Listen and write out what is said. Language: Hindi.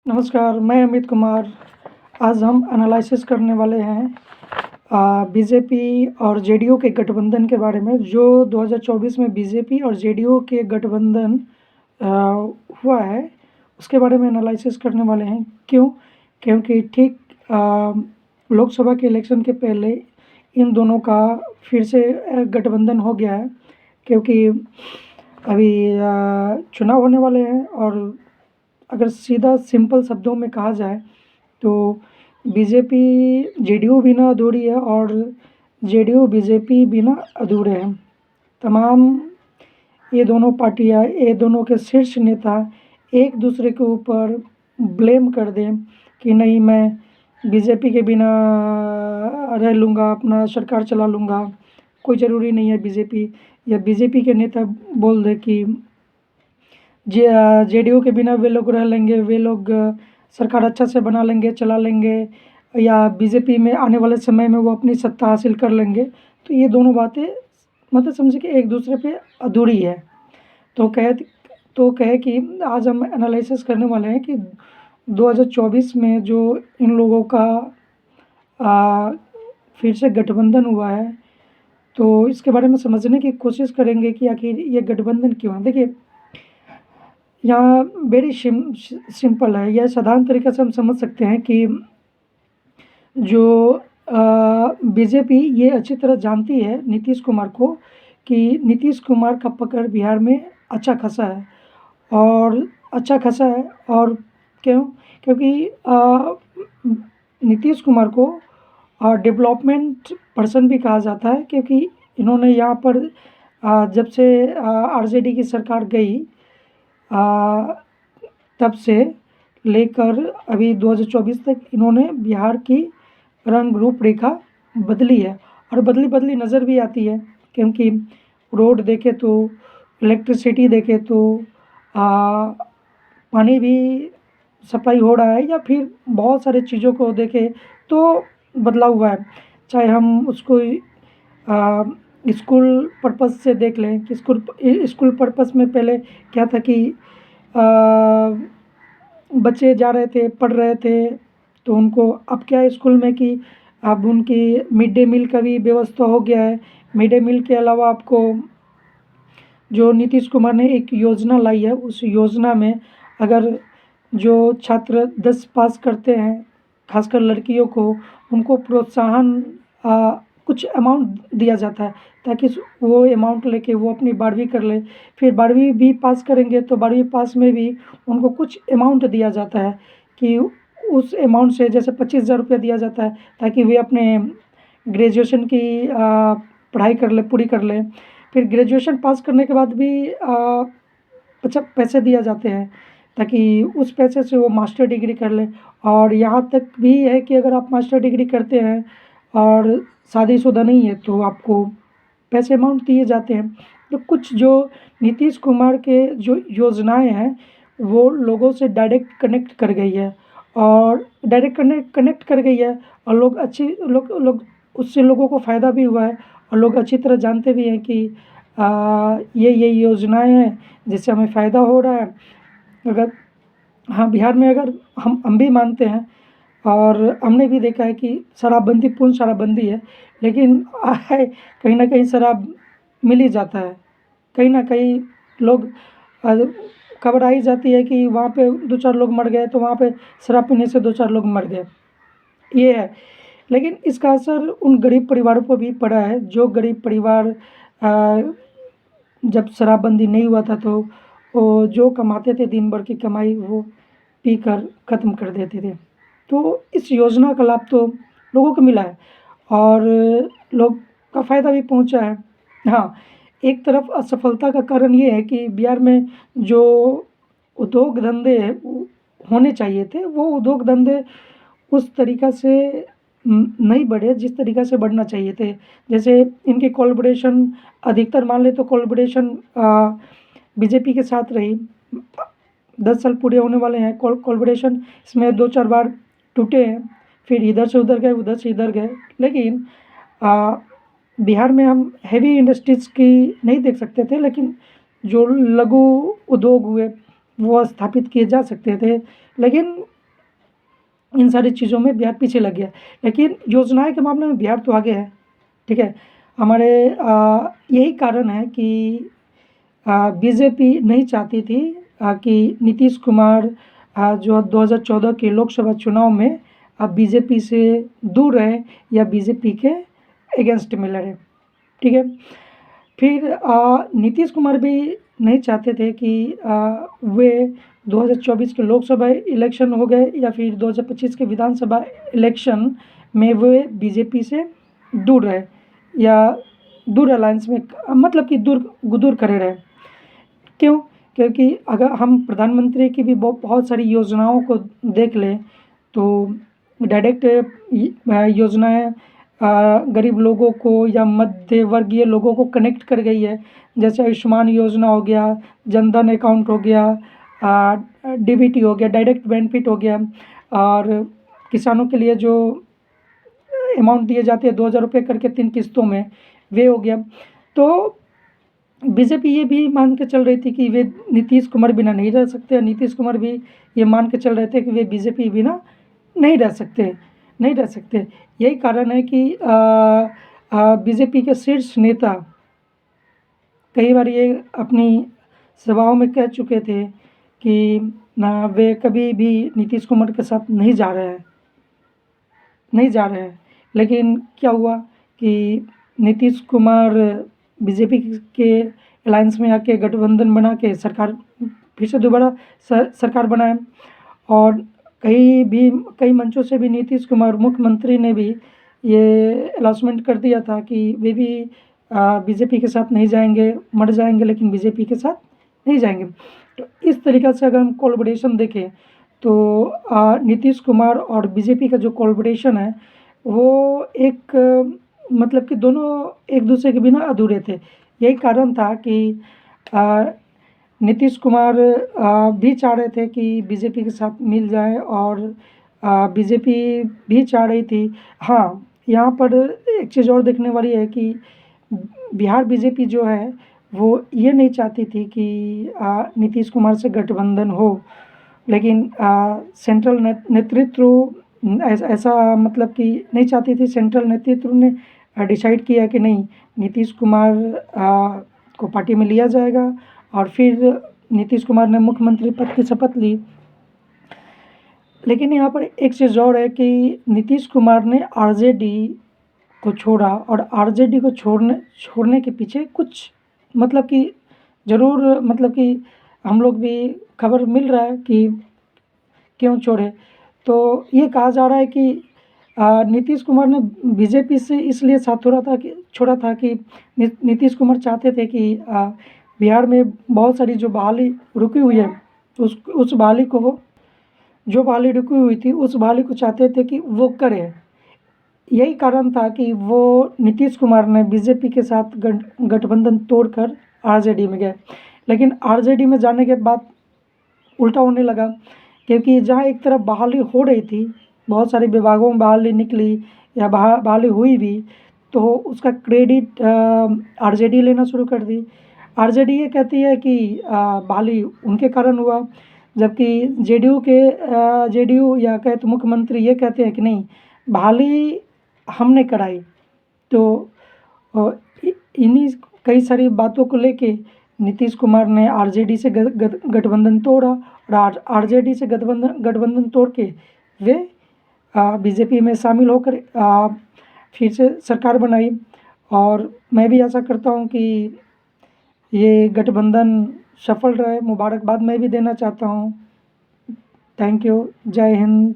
नमस्कार, मैं अमित कुमार। आज हम एनालिसिस करने वाले हैं बीजेपी और जेडीयू के गठबंधन के बारे में, जो 2024 में बीजेपी और जेडीयू के गठबंधन हुआ है, उसके बारे में एनालिसिस करने वाले हैं। क्यों? क्योंकि ठीक लोकसभा के इलेक्शन के पहले इन दोनों का फिर से गठबंधन हो गया है, क्योंकि अभी चुनाव होने वाले हैं। और अगर सीधा सिंपल शब्दों में कहा जाए तो बीजेपी जेडीयू बिना अधूरी है और जेडीयू बीजेपी बिना अधूरे हैं। तमाम ये दोनों पार्टियां, ये दोनों के शीर्ष नेता एक दूसरे के ऊपर ब्लेम कर दें कि नहीं, मैं बीजेपी के बिना रह लूँगा, अपना सरकार चला लूँगा, कोई ज़रूरी नहीं है बीजेपी। या बीजेपी के नेता बोल दे कि जेडीयू के बिना वे लोग रह लेंगे, वे लोग सरकार अच्छा से बना लेंगे, चला लेंगे, या बीजेपी में आने वाले समय में वो अपनी सत्ता हासिल कर लेंगे। तो ये दोनों बातें मतलब समझे कि एक दूसरे पे अधूरी है। तो कहे कि आज हम एनालिसिस करने वाले हैं कि 2024 में जो इन लोगों का फिर से गठबंधन हुआ है, तो इसके बारे में समझने की कोशिश करेंगे कि आखिर ये गठबंधन क्यों है। देखिए, यहाँ वेरी सिंपल है। यह साधारण तरीके से हम समझ सकते हैं कि जो बीजेपी ये अच्छी तरह जानती है नीतीश कुमार को, कि नीतीश कुमार का पकड़ बिहार में अच्छा खासा है। और अच्छा खासा है और क्यों? क्योंकि नीतीश कुमार को डेवलपमेंट पर्सन भी कहा जाता है, क्योंकि इन्होंने यहाँ पर जब से आरजेडी की सरकार गई, तब से लेकर अभी 2024 तक इन्होंने बिहार की रंग रूपरेखा बदली है। और बदली नज़र भी आती है, क्योंकि रोड देखे तो, इलेक्ट्रिसिटी देखे तो, पानी भी सप्लाई हो रहा है, या फिर बहुत सारे चीज़ों को देखे तो बदला हुआ है। चाहे हम उसको स्कूल पर्पस से देख लें कि स्कूल पर्पस में पहले क्या था कि बच्चे जा रहे थे, पढ़ रहे थे, तो उनको अब क्या है स्कूल में कि अब उनकी मिड डे मील का भी व्यवस्था हो गया है। मिड डे मील के अलावा आपको जो नीतीश कुमार ने एक योजना लाई है, उस योजना में अगर जो छात्र 10 पास करते हैं, खासकर लड़कियों को, उनको प्रोत्साहन कुछ अमाउंट दिया जाता है, ताकि वो अमाउंट लेके वो अपनी 12वीं कर ले। फिर 12वीं भी पास करेंगे तो 12वीं पास में भी उनको कुछ अमाउंट दिया जाता है, कि उस अमाउंट से जैसे 25,000 रुपया दिया जाता है, ताकि वे अपने ग्रेजुएशन की पढ़ाई कर ले, पूरी कर लें। फिर ग्रेजुएशन पास करने के बाद भी अच्छा पैसे दिए जाते हैं, ताकि उस पैसे से वो मास्टर डिग्री कर ले। और यहाँ तक भी है कि अगर आप मास्टर डिग्री करते हैं और शादीशुदा नहीं है, तो आपको पैसे अमाउंट दिए जाते हैं। तो कुछ जो नीतीश कुमार के जो योजनाएं हैं, वो लोगों से डायरेक्ट कनेक्ट कर गई है, और डायरेक्ट कनेक्ट कर गई है, और लोग उससे लोगों को फ़ायदा भी हुआ है। और लोग अच्छी तरह जानते भी हैं कि ये योजनाएं हैं जिससे हमें फ़ायदा हो रहा है। अगर हाँ, बिहार में अगर हम भी मानते हैं, और हमने भी देखा है कि शराबबंदी, पूर्ण शराबबंदी है, लेकिन कहीं ना कहीं शराब मिल ही जाता है। कहीं ना कहीं लोग खबर आई जाती है कि वहाँ पे 2-4 लोग मर गए, तो वहाँ पे शराब पीने से 2-4 लोग मर गए, ये है। लेकिन इसका असर उन गरीब परिवारों पर भी पड़ा है, जो गरीब परिवार जब शराबबंदी नहीं हुआ था, तो वो जो कमाते थे दिन भर की कमाई, वो पीकर ख़त्म कर देते थे। तो इस योजना का लाभ तो लोगों को मिला है, और लोग का फ़ायदा भी पहुंचा है। हाँ, एक तरफ असफलता का कारण ये है कि बिहार में जो उद्योग धंधे होने चाहिए थे, वो उद्योग धंधे उस तरीक़ा से नहीं बढ़े जिस तरीक़ा से बढ़ना चाहिए थे। जैसे इनके कोलैबोरेशन, अधिकतर मान ले तो कोलैबोरेशन बीजेपी के साथ रही। 10 साल पूरे होने वाले हैं, कोलैबोरेशन इसमें 2-4 बार टूटे हैं, फिर इधर से उधर गए, उधर से इधर गए। लेकिन बिहार में हम हेवी इंडस्ट्रीज़ की नहीं देख सकते थे, लेकिन जो लघु उद्योग हुए वो स्थापित किए जा सकते थे। लेकिन इन सारी चीज़ों में बिहार पीछे लग गया। लेकिन योजनाएँ के मामले में बिहार तो आगे है, ठीक है? हमारे यही कारण है कि बीजेपी नहीं चाहती थी कि नीतीश कुमार जो 2014 के लोकसभा चुनाव में बीजेपी से दूर रहे या बीजेपी के अगेंस्ट में लड़े, ठीक है? फिर नीतीश कुमार भी नहीं चाहते थे कि वे 2024 के लोकसभा इलेक्शन हो गए या फिर 2025 के विधानसभा इलेक्शन में वे बीजेपी से दूर रहे या दूर अलायंस में मतलब कि दूर खड़े रहे। क्यों? क्योंकि अगर हम प्रधानमंत्री की भी बहुत सारी योजनाओं को देख लें तो डायरेक्ट योजनाएँ गरीब लोगों को या मध्य वर्गीय लोगों को कनेक्ट कर गई है। जैसे आयुष्मान योजना हो गया, जनधन अकाउंट हो गया, डीबीटी हो गया, डायरेक्ट बेनिफिट हो गया, और किसानों के लिए जो अमाउंट दिए जाते हैं 2000 रुपये करके 3 किस्तों में, वे हो गया। तो बीजेपी ये भी मान के चल रही थी कि वे नीतीश कुमार बिना नहीं रह सकते, और नीतीश कुमार भी ये मान के चल रहे थे कि वे बीजेपी बिना नहीं रह सकते। यही कारण है कि बीजेपी के शीर्ष नेता कई बार ये अपनी सभाओं में कह चुके थे कि वे कभी भी नीतीश कुमार के साथ नहीं जा रहे हैं। लेकिन क्या हुआ कि नीतीश कुमार बीजेपी के अलायंस में आके गठबंधन बना के फिर से दोबारा सरकार बनाए, और कई मंचों से भी नीतीश कुमार मुख्यमंत्री ने भी ये अनाउंसमेंट कर दिया था कि वे भी बीजेपी के साथ नहीं जाएंगे, मर जाएंगे लेकिन बीजेपी के साथ नहीं जाएंगे। तो इस तरीक़े से अगर हम कोलैबोरेशन देखें तो नीतीश कुमार और बीजेपी का जो कोलैबोरेशन है वो एक मतलब कि दोनों एक दूसरे के बिना अधूरे थे। यही कारण था कि नीतीश कुमार भी चाह रहे थे कि बीजेपी के साथ मिल जाए, और बीजेपी भी चाह रही थी। हाँ, यहाँ पर एक चीज़ और देखने वाली है कि बिहार बीजेपी जो है वो ये नहीं चाहती थी कि नीतीश कुमार से गठबंधन हो, लेकिन सेंट्रल नेतृत्व ऐसा मतलब कि नहीं चाहती थी। सेंट्रल नेतृत्व ने डिसाइड किया कि नहीं, नीतीश कुमार को पार्टी में लिया जाएगा, और फिर नीतीश कुमार ने मुख्यमंत्री पद की शपथ ली। लेकिन यहाँ पर एक चीज़ और है कि नीतीश कुमार ने आरजेडी को छोड़ा, और आरजेडी को छोड़ने के पीछे कुछ मतलब कि ज़रूर मतलब कि हम लोग भी खबर मिल रहा है कि क्यों छोड़े। तो ये कहा जा रहा है कि नीतीश कुमार ने बीजेपी से इसलिए साथ छोड़ा था कि नीतीश कुमार चाहते थे कि बिहार में बहुत सारी जो बहाली रुकी हुई है उस बहाली को जो बहाली रुकी हुई थी उस बहाली को चाहते थे कि वो करे। यही कारण था कि वो नीतीश कुमार ने बीजेपी के साथ गठबंधन तोड़कर आरजेडी में गए। लेकिन आरजेडी में जाने के बाद उल्टा होने लगा, क्योंकि जहाँ एक तरफ बहाली हो रही थी, बहुत सारे विभागों में बहाली निकली या बहाली हुई भी, तो उसका क्रेडिट आरजेडी लेना शुरू कर दी। आरजेडी ये कहती है कि बहाली उनके कारण हुआ, जबकि जेडीयू या कहे तो मुख्यमंत्री ये कहते हैं कि नहीं, बहाली हमने कराई। तो इन्हीं कई सारी बातों को लेके नीतीश कुमार ने आरजेडी से गठबंधन तोड़ा, और आरजेडी से गठबंधन तोड़ के वे बीजेपी में शामिल होकर फिर से सरकार बनाई। और मैं भी आशा करता हूँ कि ये गठबंधन सफल रहे। मुबारकबाद मैं भी देना चाहता हूँ। Thank you. जय हिंद।